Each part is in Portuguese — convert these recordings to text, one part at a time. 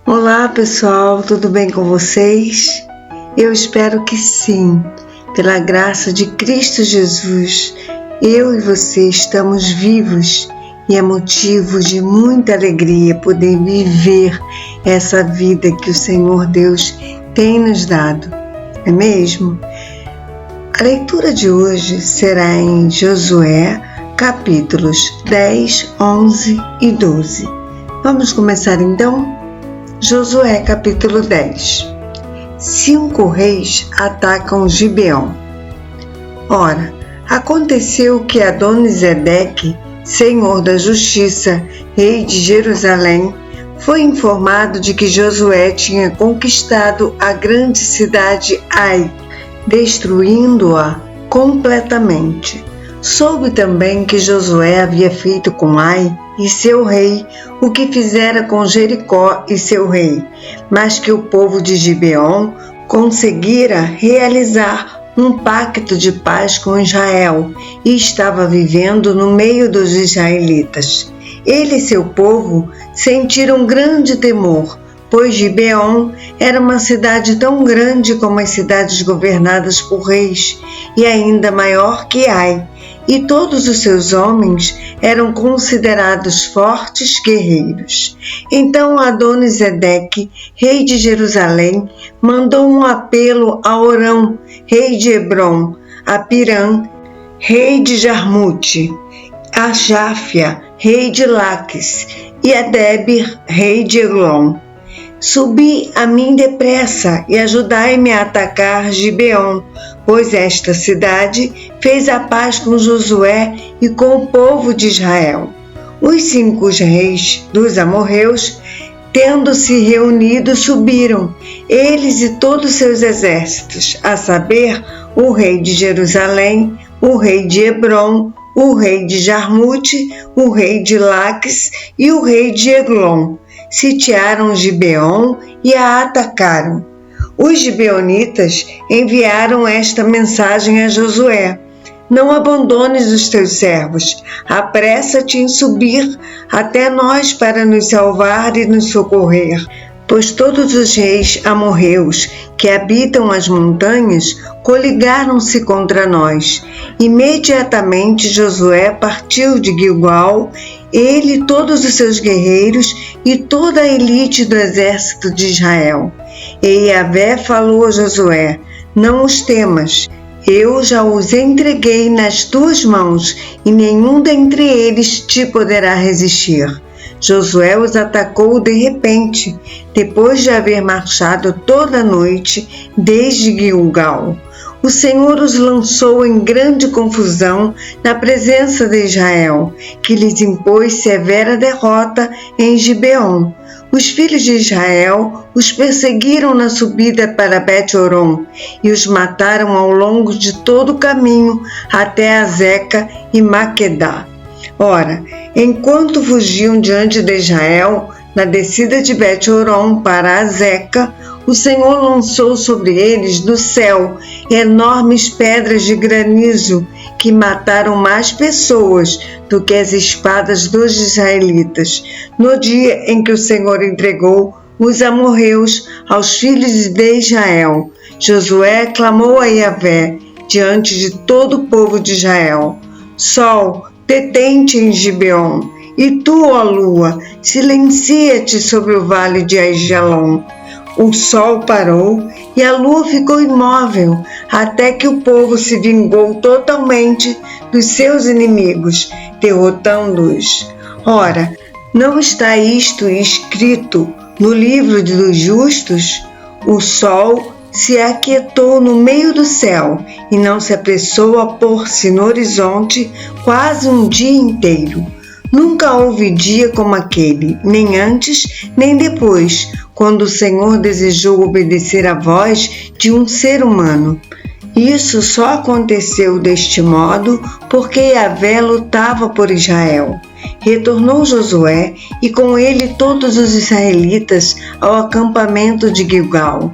Olá pessoal, tudo bem com vocês? Eu espero que sim. Pela graça de Cristo Jesus, eu e você estamos vivos e é motivo de muita alegria poder viver essa vida que o Senhor Deus tem nos dado, não é mesmo? A leitura de hoje será em Josué, capítulos 10, 11 e 12. Vamos começar então? Josué capítulo 10. 5 reis atacam Gibeon. Ora, aconteceu que Adonisedeque, senhor da justiça, rei de Jerusalém, foi informado de que Josué tinha conquistado a grande cidade Ai, destruindo-a completamente. Soube também que Josué havia feito com Ai e seu rei o que fizera com Jericó e seu rei, mas que o povo de Gibeon conseguira realizar um pacto de paz com Israel e estava vivendo no meio dos israelitas. Ele e seu povo sentiram grande temor, pois Gibeon era uma cidade tão grande como as cidades governadas por reis, e ainda maior que Ai, e todos os seus homens eram considerados fortes guerreiros. Então Adonisedeque, rei de Jerusalém, mandou um apelo a Orão, rei de Hebrom, a Pirã, rei de Jarmute, a Jáfia, rei de Laques, e a Debir, rei de Eglon. Subi a mim depressa e ajudai-me a atacar Gibeon, pois esta cidade fez a paz com Josué e com o povo de Israel. Os 5 reis dos amorreus, tendo se reunido, subiram, eles e todos seus exércitos, a saber, o rei de Jerusalém, o rei de Hebrom, o rei de Jarmute, o rei de Laques e o rei de Eglon. Sitiaram Gibeon e a atacaram. Os gibeonitas enviaram esta mensagem a Josué: não abandones os teus servos, apressa-te em subir até nós para nos salvar e nos socorrer, pois todos os reis amorreus que habitam as montanhas coligaram-se contra nós. Imediatamente Josué partiu de Gilgal, ele, todos os seus guerreiros e toda a elite do exército de Israel. E Yahvé falou a Josué: não os temas, eu já os entreguei nas tuas mãos e nenhum dentre eles te poderá resistir. Josué os atacou de repente, depois de haver marchado toda a noite desde Gilgal. O Senhor os lançou em grande confusão na presença de Israel, que lhes impôs severa derrota em Gibeon. Os filhos de Israel os perseguiram na subida para Bet-Horon e os mataram ao longo de todo o caminho até Azeca e Maquedá. Ora, enquanto fugiam diante de Israel, na descida de Bet-Horon para Azeca, o Senhor lançou sobre eles do céu enormes pedras de granizo que mataram mais pessoas do que as espadas dos israelitas, no dia em que o Senhor entregou os amorreus aos filhos de Israel. Josué clamou a Yahvé diante de todo o povo de Israel: Sol, detente em Gibeon, e tu, ó lua, silencia-te sobre o vale de Aijalon. O sol parou e a lua ficou imóvel, até que o povo se vingou totalmente dos seus inimigos, derrotando-os. Ora, não está isto escrito no livro dos justos? O sol se aquietou no meio do céu e não se apressou a pôr-se no horizonte quase um dia inteiro. Nunca houve dia como aquele, nem antes nem depois, quando o Senhor desejou obedecer à voz de um ser humano. Isso só aconteceu deste modo porque Yahvé lutava por Israel. Retornou Josué e com ele todos os israelitas ao acampamento de Gilgal.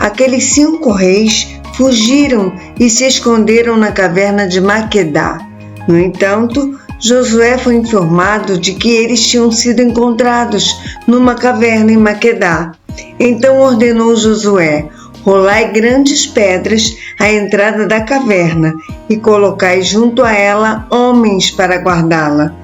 Aqueles 5 reis fugiram e se esconderam na caverna de Maquedá. No entanto, Josué foi informado de que eles tinham sido encontrados numa caverna em Maquedá. Então ordenou Josué: rolai grandes pedras à entrada da caverna e colocai junto a ela homens para guardá-la.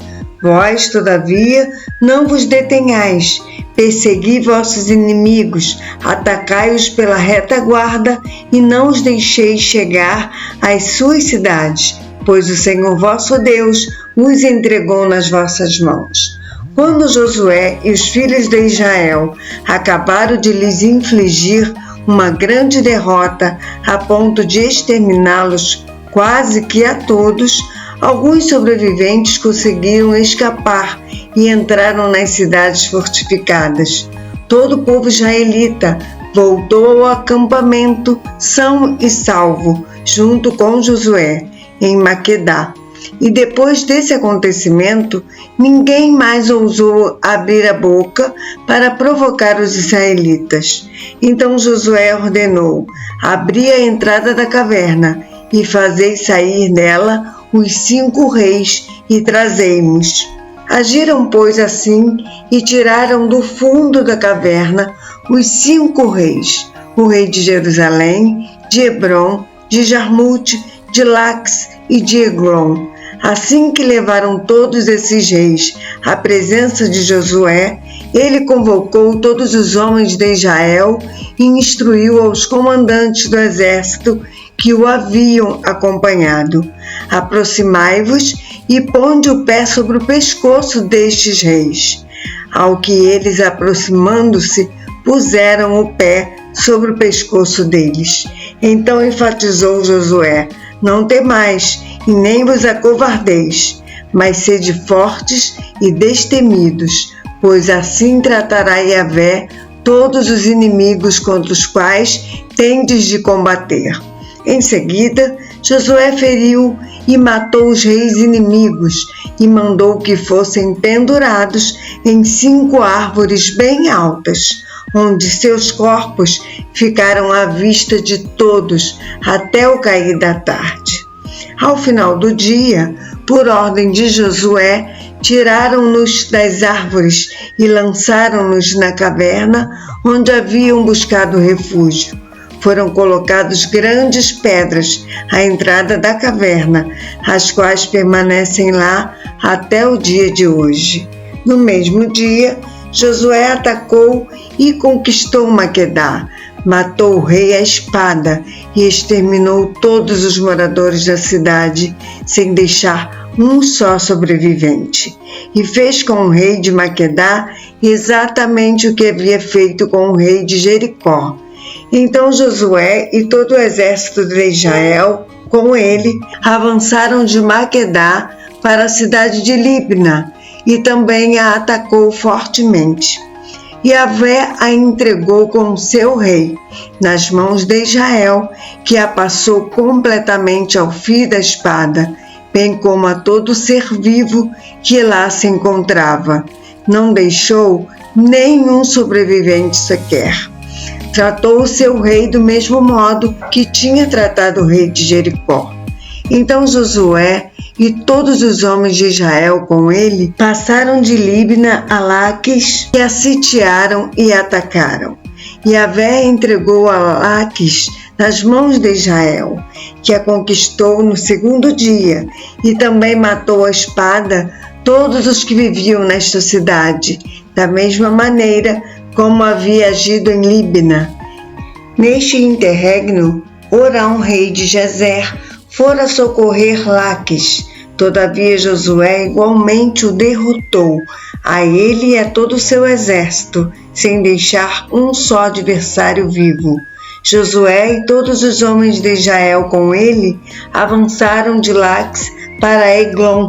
Vós, todavia, não vos detenhais, persegui vossos inimigos, atacai-os pela retaguarda e não os deixeis chegar às suas cidades, pois o Senhor vosso Deus os entregou nas vossas mãos. Quando Josué e os filhos de Israel acabaram de lhes infligir uma grande derrota a ponto de exterminá-los quase que a todos, alguns sobreviventes conseguiram escapar e entraram nas cidades fortificadas. Todo o povo israelita voltou ao acampamento são e salvo, junto com Josué, em Maquedá. E depois desse acontecimento, ninguém mais ousou abrir a boca para provocar os israelitas. Então Josué ordenou: abri a entrada da caverna e fazei sair dela os 5 reis e trazei-mos. Agiram, pois, assim e tiraram do fundo da caverna os 5 reis: o rei de Jerusalém, de Hebrom, de Jarmute, de Laques e de Eglon. Assim que levaram todos esses reis à presença de Josué, ele convocou todos os homens de Israel e instruiu aos comandantes do exército que o haviam acompanhado: aproximai-vos e ponde o pé sobre o pescoço destes reis. Ao que eles, aproximando-se, puseram o pé sobre o pescoço deles. Então enfatizou Josué: não temais e nem vos acovardeis, mas sede fortes e destemidos, pois assim tratará Yahvé todos os inimigos contra os quais tendes de combater. Em seguida, Josué feriu e matou os reis inimigos e mandou que fossem pendurados em 5 árvores bem altas, onde seus corpos ficaram à vista de todos até o cair da tarde. Ao final do dia, por ordem de Josué, tiraram-nos das árvores e lançaram-nos na caverna onde haviam buscado refúgio. Foram colocadas grandes pedras à entrada da caverna, as quais permanecem lá até o dia de hoje. No mesmo dia, Josué atacou e conquistou Maquedá, matou o rei à espada e exterminou todos os moradores da cidade, sem deixar um só sobrevivente. E fez com o rei de Maquedá exatamente o que havia feito com o rei de Jericó. Então Josué e todo o exército de Israel, com ele, avançaram de Maquedá para a cidade de Libna e também a atacou fortemente. Yahvé a entregou como seu rei nas mãos de Israel, que a passou completamente ao fio da espada, bem como a todo ser vivo que lá se encontrava. Não deixou nenhum sobrevivente sequer. Tratou o seu rei do mesmo modo que tinha tratado o rei de Jericó. Então Josué e todos os homens de Israel com ele passaram de Libna a Laques e a sitiaram e atacaram. Yahvé entregou a Laques nas mãos de Israel, que a conquistou no 2º dia, e também matou a espada todos os que viviam nesta cidade, da mesma maneira como havia agido em Libna. Neste interregno, Orão, rei de Gezer, fora socorrer Laques. Todavia Josué igualmente o derrotou, a ele e a todo o seu exército, sem deixar um só adversário vivo. Josué e todos os homens de Israel com ele avançaram de Laques para Eglon,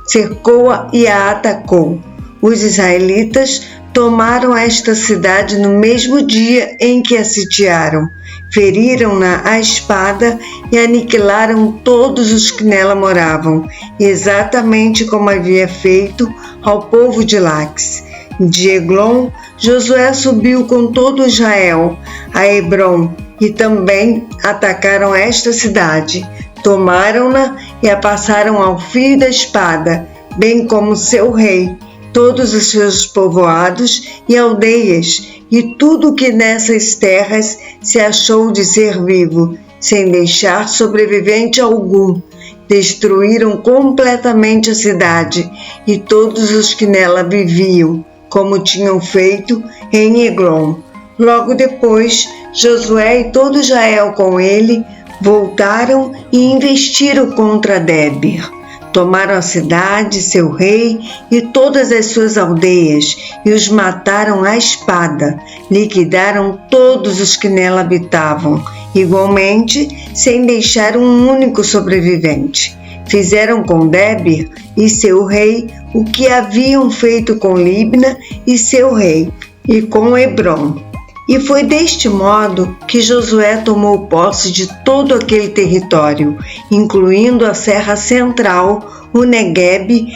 cercou-a e a atacou. Os israelitas tomaram esta cidade no mesmo dia em que a sitiaram. Feriram-na à espada e aniquilaram todos os que nela moravam, exatamente como havia feito ao povo de Laques. De Eglon, Josué subiu com todo Israel a Hebrom e também atacaram esta cidade. Tomaram-na e a passaram ao fio da espada, bem como seu rei, todos os seus povoados e aldeias, e tudo o que nessas terras se achou de ser vivo, sem deixar sobrevivente algum. Destruíram completamente a cidade e todos os que nela viviam, como tinham feito em Eglon. Logo depois, Josué e todo Israel com ele voltaram e investiram contra Débir. Tomaram a cidade, seu rei e todas as suas aldeias e os mataram à espada. Liquidaram todos os que nela habitavam, igualmente sem deixar um único sobrevivente. Fizeram com Débir e seu rei o que haviam feito com Libna e seu rei e com Hebron. E foi deste modo que Josué tomou posse de todo aquele território, incluindo a Serra Central, o Neguebe,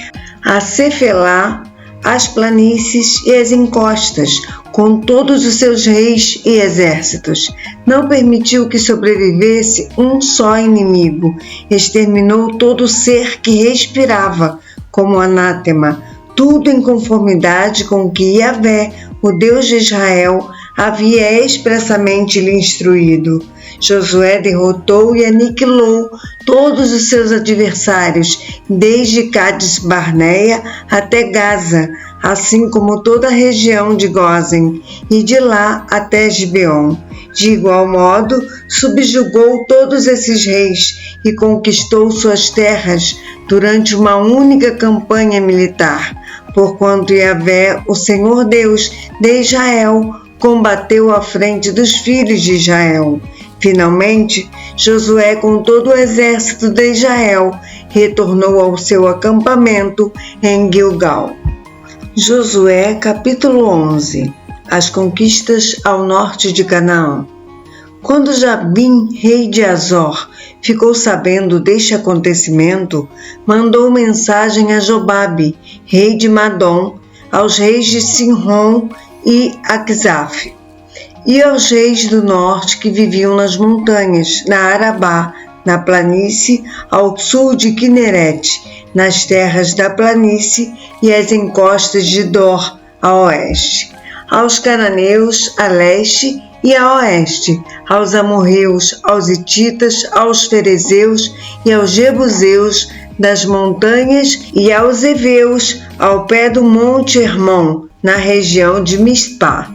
a Cefelá, as planícies e as encostas, com todos os seus reis e exércitos. Não permitiu que sobrevivesse um só inimigo. Exterminou todo ser que respirava, como anátema, tudo em conformidade com o que Yahvé, o Deus de Israel, havia expressamente lhe instruído. Josué derrotou e aniquilou todos os seus adversários, desde Cades-Barneia até Gaza, assim como toda a região de Gósen, e de lá até Gibeon. De igual modo, subjugou todos esses reis e conquistou suas terras durante uma única campanha militar, porquanto Yahvé, o Senhor Deus de Israel, combateu à frente dos filhos de Israel. Finalmente, Josué, com todo o exército de Israel, retornou ao seu acampamento em Gilgal. Josué, capítulo 11. As conquistas ao norte de Canaã. Quando Jabim, rei de Azor, ficou sabendo deste acontecimento, mandou mensagem a Jobabe, rei de Madom, aos reis de Sinrom e Aquisaf, e aos reis do norte que viviam nas montanhas, na Arabá, na planície, ao sul de Quinerete, nas terras da planície e as encostas de Dor, a oeste, aos cananeus, a leste e a oeste, aos amorreus, aos hititas, aos ferezeus e aos jebuseus das montanhas e aos heveus, ao pé do monte Hermon, na região de Mispá.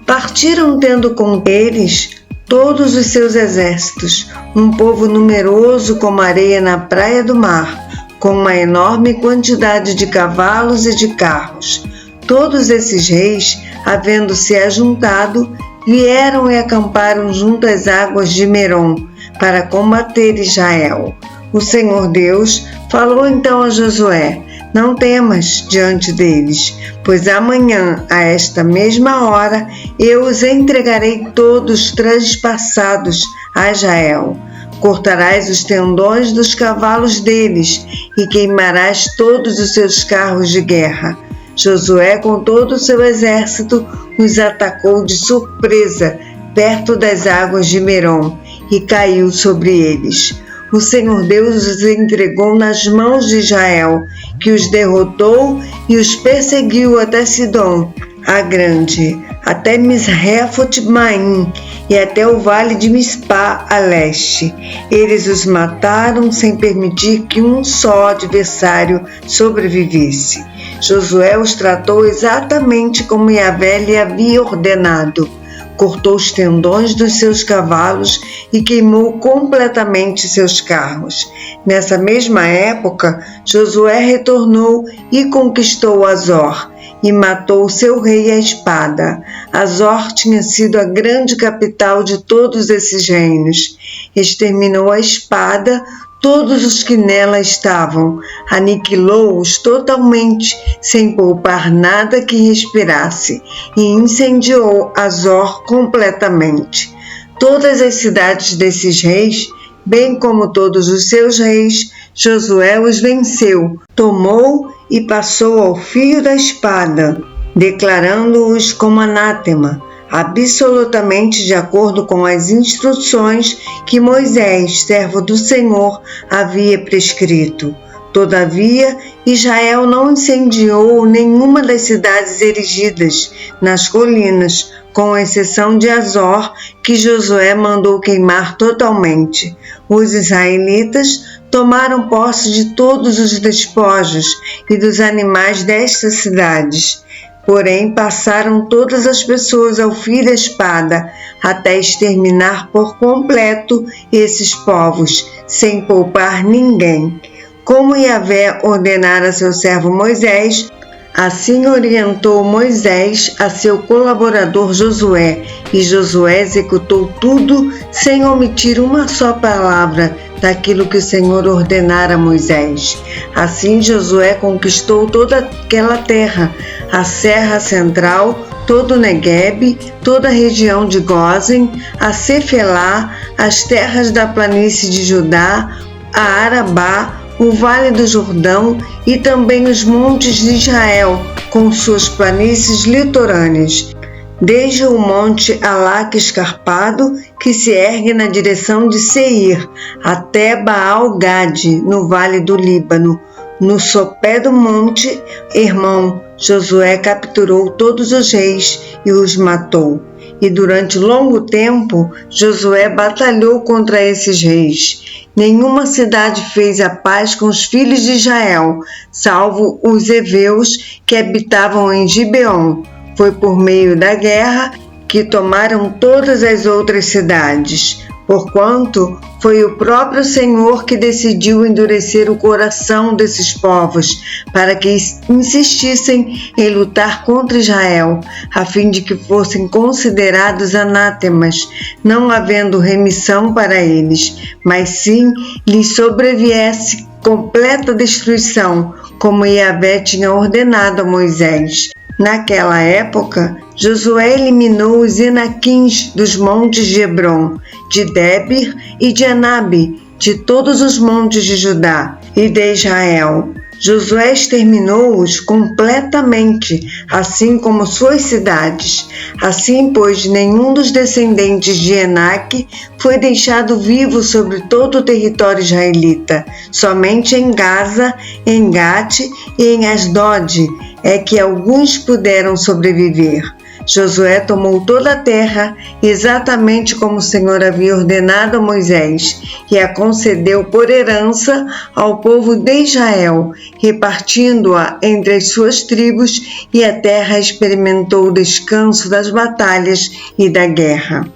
Partiram tendo com eles todos os seus exércitos, um povo numeroso como areia na praia do mar, com uma enorme quantidade de cavalos e de carros. Todos esses reis, havendo se ajuntado, vieram e acamparam junto às águas de Merom, para combater Israel. O Senhor Deus falou então a Josué: não temas diante deles, pois amanhã, a esta mesma hora, eu os entregarei todos transpassados a Israel. Cortarás os tendões dos cavalos deles e queimarás todos os seus carros de guerra. Josué, com todo o seu exército, os atacou de surpresa perto das águas de Merom e caiu sobre eles. O Senhor Deus os entregou nas mãos de Israel, que os derrotou e os perseguiu até Sidom, a grande, até Misrefot-Maim e até o vale de Mispá, a leste. Eles os mataram sem permitir que um só adversário sobrevivesse. Josué os tratou exatamente como Yahvé lhe havia ordenado. Cortou os tendões dos seus cavalos e queimou completamente seus carros. Nessa mesma época, Josué retornou e conquistou Azor, e matou seu rei à espada. Azor tinha sido a grande capital de todos esses reinos. Exterminou a espada todos os que nela estavam, aniquilou-os totalmente, sem poupar nada que respirasse, e incendiou Azor completamente. Todas as cidades desses reis, bem como todos os seus reis, Josué os venceu, tomou e passou ao fio da espada, declarando-os como anátema, absolutamente de acordo com as instruções que Moisés, servo do Senhor, havia prescrito. Todavia, Israel não incendiou nenhuma das cidades erigidas nas colinas, com exceção de Azor, que Josué mandou queimar totalmente. Os israelitas tomaram posse de todos os despojos e dos animais destas cidades. Porém, passaram todas as pessoas ao fio da espada, até exterminar por completo esses povos, sem poupar ninguém. Como Yahvé ordenara a seu servo Moisés, assim orientou Moisés a seu colaborador Josué, e Josué executou tudo sem omitir uma só palavra daquilo que o Senhor ordenara a Moisés. Assim Josué conquistou toda aquela terra, a Serra Central, todo o Neguebe, toda a região de Gósen, a Cefelá, as terras da planície de Judá, a Arabá, o Vale do Jordão e também os montes de Israel, com suas planícies litorâneas, desde o monte Alaque escarpado, que se ergue na direção de Seir, até Baal-Gade, no Vale do Líbano. No sopé do monte Hermon, Josué capturou todos os reis e os matou. E durante longo tempo, Josué batalhou contra esses reis. Nenhuma cidade fez a paz com os filhos de Israel, salvo os heveus que habitavam em Gibeon. Foi por meio da guerra que tomaram todas as outras cidades, porquanto foi o próprio Senhor que decidiu endurecer o coração desses povos, para que insistissem em lutar contra Israel, a fim de que fossem considerados anátemas, não havendo remissão para eles, mas sim lhes sobreviesse completa destruição, como Yahvé tinha ordenado a Moisés. Naquela época, Josué eliminou os Enaquins dos montes de Hebron, de Débir e de Anabe, de todos os montes de Judá e de Israel. Josué exterminou-os completamente, assim como suas cidades. Assim, pois, nenhum dos descendentes de Enaque foi deixado vivo sobre todo o território israelita. Somente em Gaza, em Gate e em Asdod é que alguns puderam sobreviver. Josué tomou toda a terra, exatamente como o Senhor havia ordenado a Moisés, e a concedeu por herança ao povo de Israel, repartindo-a entre as suas tribos, e a terra experimentou o descanso das batalhas e da guerra.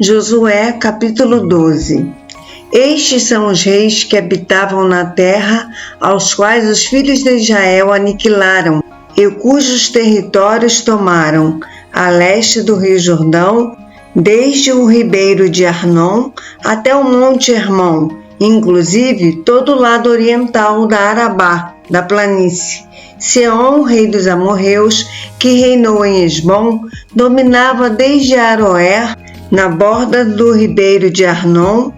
Josué, capítulo 12. Estes são os reis que habitavam na terra, aos quais os filhos de Israel aniquilaram, e cujos territórios tomaram: a leste do rio Jordão, desde o ribeiro de Arnon até o monte Hermon, inclusive todo o lado oriental da Arabá, da planície. Seom, rei dos amorreus, que reinou em Esbom, dominava desde Aroer, na borda do ribeiro de Arnon,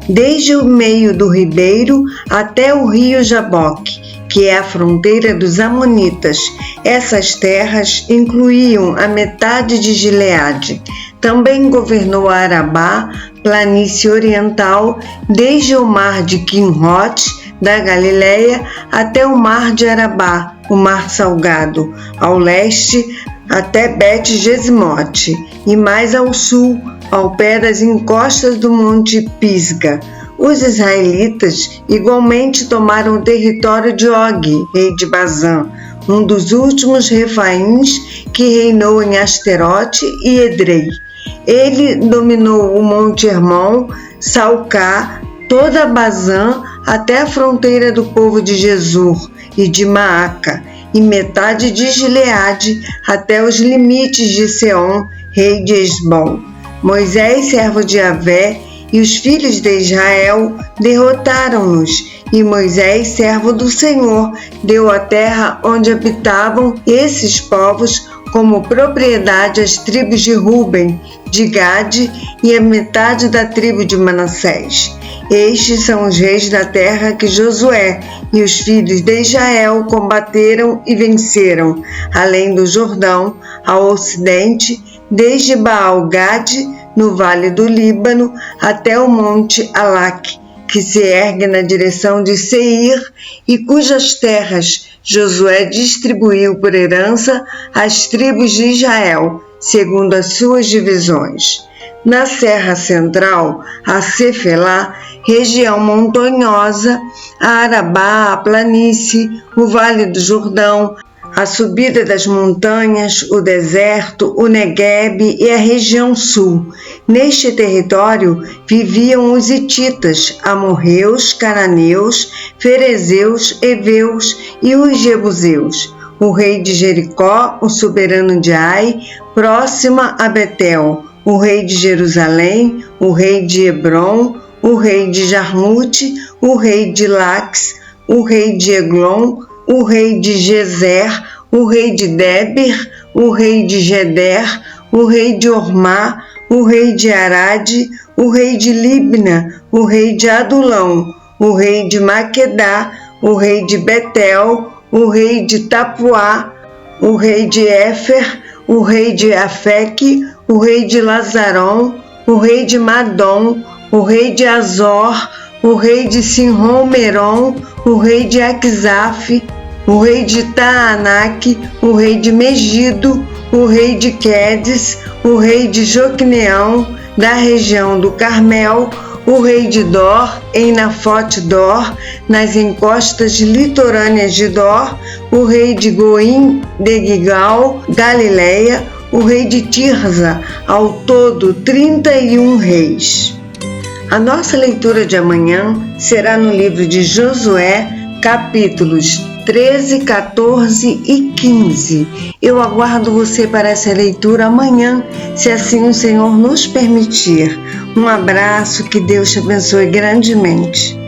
desde o meio do ribeiro até o rio Jaboque, que é a fronteira dos amonitas. Essas terras incluíam a metade de Gileade. Também governou a Arabá, planície oriental, desde o mar de Quimrote, da Galileia, até o mar de Arabá, o mar salgado, ao leste até Bet-Jesimote, e mais ao sul, ao pé das encostas do monte Pisga. Os israelitas igualmente tomaram o território de Og, rei de Bazã, um dos últimos refaíns que reinou em Asterote e Edrei. Ele dominou o monte Hermon, Salcá, toda Bazã até a fronteira do povo de Jesur e de Maaca, e metade de Gileade até os limites de Seom, rei de Esbom. Moisés, servo de Yahvé, e os filhos de Israel derrotaram-nos, e Moisés, servo do Senhor, deu a terra onde habitavam esses povos como propriedade às tribos de Ruben, de Gade e a metade da tribo de Manassés. Estes são os reis da terra que Josué e os filhos de Israel combateram e venceram, além do Jordão, ao ocidente, desde Baal-Gade, no vale do Líbano, até o monte Alaque, que se ergue na direção de Seir e cujas terras Josué distribuiu por herança às tribos de Israel, segundo as suas divisões. Na Serra Central, a Cefelá, região montanhosa, a Arabá, a planície, o Vale do Jordão, a subida das montanhas, o deserto, o Neguebe e a região sul. Neste território viviam os hititas, amorreus, cananeus, ferezeus, heveus e os jebuseus. O rei de Jericó, o soberano de Ai, próxima a Betel, o rei de Jerusalém, o rei de Hebron, o rei de Jarmute, o rei de Laques, o rei de Eglon, o rei de Gezer, o rei de Débir, o rei de Geder, o rei de Ormá, o rei de Arade, o rei de Libna, o rei de Adulão, o rei de Maquedá, o rei de Betel, o rei de Tapuá, o rei de Éfer, o rei de Afeque, o rei de Lazarom, o rei de Madom, o rei de Azor, o rei de Sinrom-Merom, o rei de Aquisaf, o rei de Taanaque, o rei de Megido, o rei de Quedes, o rei de Joqueneão, da região do Carmel, o rei de Dor, em Nafote-Dor, nas encostas litorâneas de Dor, o rei de Goim de Gigal, Galileia, o rei de Tirza, ao todo 31 reis. A nossa leitura de amanhã será no livro de Josué, capítulos 13, 14 e 15. Eu aguardo você para essa leitura amanhã, se assim o Senhor nos permitir. Um abraço, que Deus te abençoe grandemente.